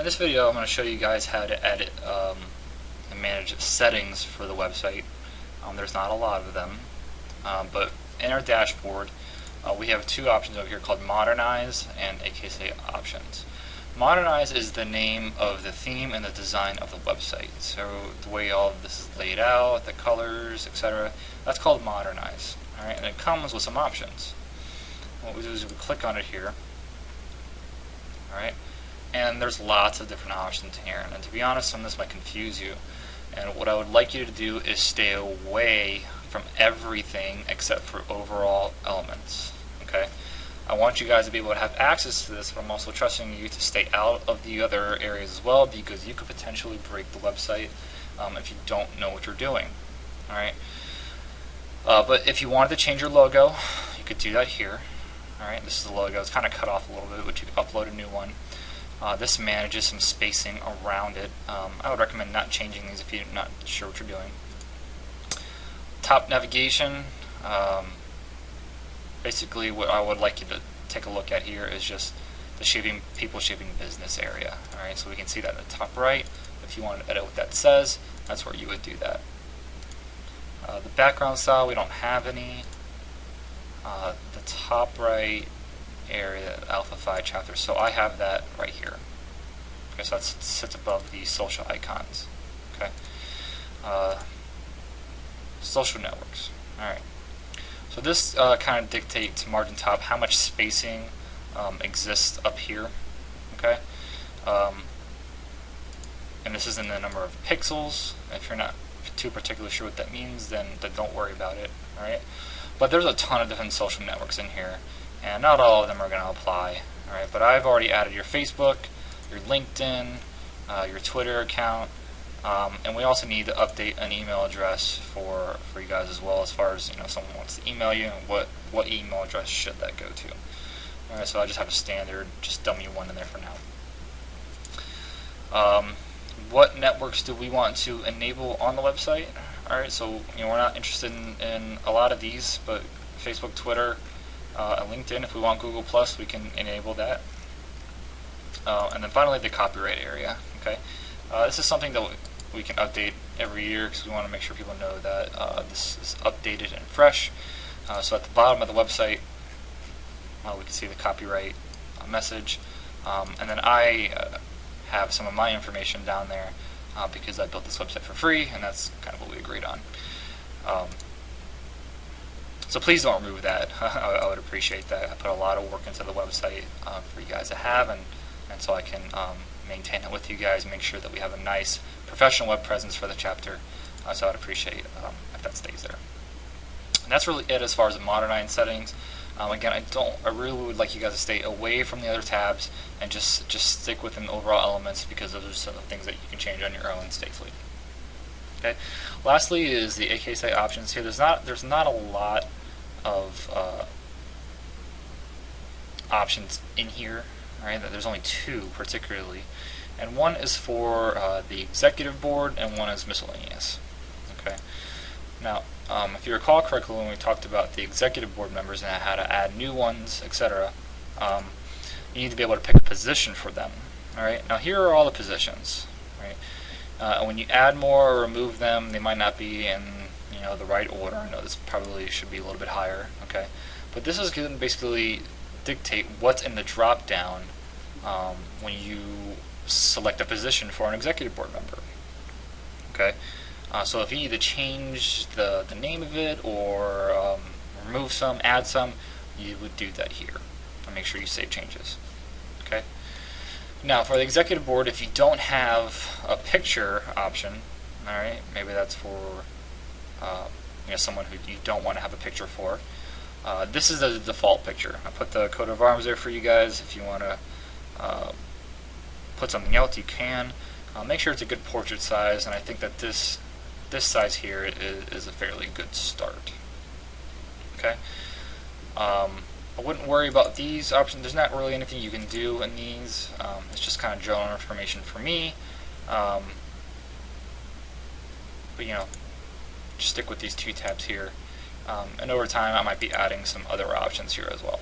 In this video, I'm going to show you guys how to edit and manage settings for the website. There's not a lot of them, but in our dashboard, we have two options over here called Modernize and AKSA options. Modernize is the name of the theme and the design of the website. So the way all of this is laid out, the colors, etc., that's called Modernize. All right, and it comes with some options. What we do is we click on it here. All right. And there's lots of different options here, and to be honest, some of this might confuse you. And what I would like you to do is stay away from everything except for overall elements. Okay? I want you guys to be able to have access to this, but I'm also trusting you to stay out of the other areas as well, because you could potentially break the website if you don't know what you're doing. All right? But if you wanted to change your logo, you could do that here. All right? This is the logo. It's kind of cut off a little bit, but you can upload a new one. This manages some spacing around it. I would recommend not changing these if you're not sure what you're doing. Top navigation. Basically, what I would like you to take a look at here is just the people shaping business area. All right, so we can see that in the top right. If you want to edit what that says, that's where you would do that. The background style, we don't have any. The top right area, Alpha 5 chapter, so I have that right here. Okay, so that sits above the social icons. Okay, social networks. All right, so this kind of dictates margin top how much spacing exists up here. Okay, and this is in the number of pixels. If you're not too particularly sure what that means, then don't worry about it. All right, but there's a ton of different social networks in here, and not all of them are going to apply. All right, but I've already added your Facebook, your LinkedIn, your Twitter account, and we also need to update an email address for you guys as well, as far as if someone wants to email you, and what email address should that go to. All right, so I just have a standard, just dummy one in there for now. What networks do we want to enable on the website? All right, so we're not interested in a lot of these, but Facebook, Twitter, and LinkedIn. If we want Google Plus, we can enable that. And then finally, the copyright area. Okay, this is something that we can update every year because we want to make sure people know that this is updated and fresh. So at the bottom of the website, we can see the copyright message, and then I have some of my information down there because I built this website for free, and that's kind of what we agreed on. So please don't remove that. I would appreciate that. I put a lot of work into the website for you guys to have, and so I can maintain it with you guys, make sure that we have a nice professional web presence for the chapter. So I'd appreciate if that stays there. And that's really it as far as the Modernize settings. Again, I really would like you guys to stay away from the other tabs and just stick within the overall elements, because those are some of the things that you can change on your own safely. Okay. Lastly is the AKSA options here. There's not a lot of options in here. All right, there's only two particularly, and one is for the executive board, and one is miscellaneous. Okay. Now, if you recall correctly, when we talked about the executive board members and how to add new ones, etc., you need to be able to pick a position for them. All right. Now, here are all the positions. Right. And when you add more or remove them, they might not be in the right order. I know this probably should be a little bit higher. Okay. But this is going to basically dictate what's in the drop down when you select a position for an executive board member. Okay. So if you need to change the name of it, or remove some, add some, you would do that here. And make sure you save changes. Okay. Now for the executive board, if you don't have a picture option, all right, maybe that's for someone who you don't want to have a picture for. This is the default picture. I put the coat of arms there for you guys. If you want to put something else, you can. Make sure it's a good portrait size, and I think that this size here is a fairly good start. Okay. I wouldn't worry about these options. There's not really anything you can do in these. It's just kind of general information for me. But just stick with these two tabs here. And over time, I might be adding some other options here as well.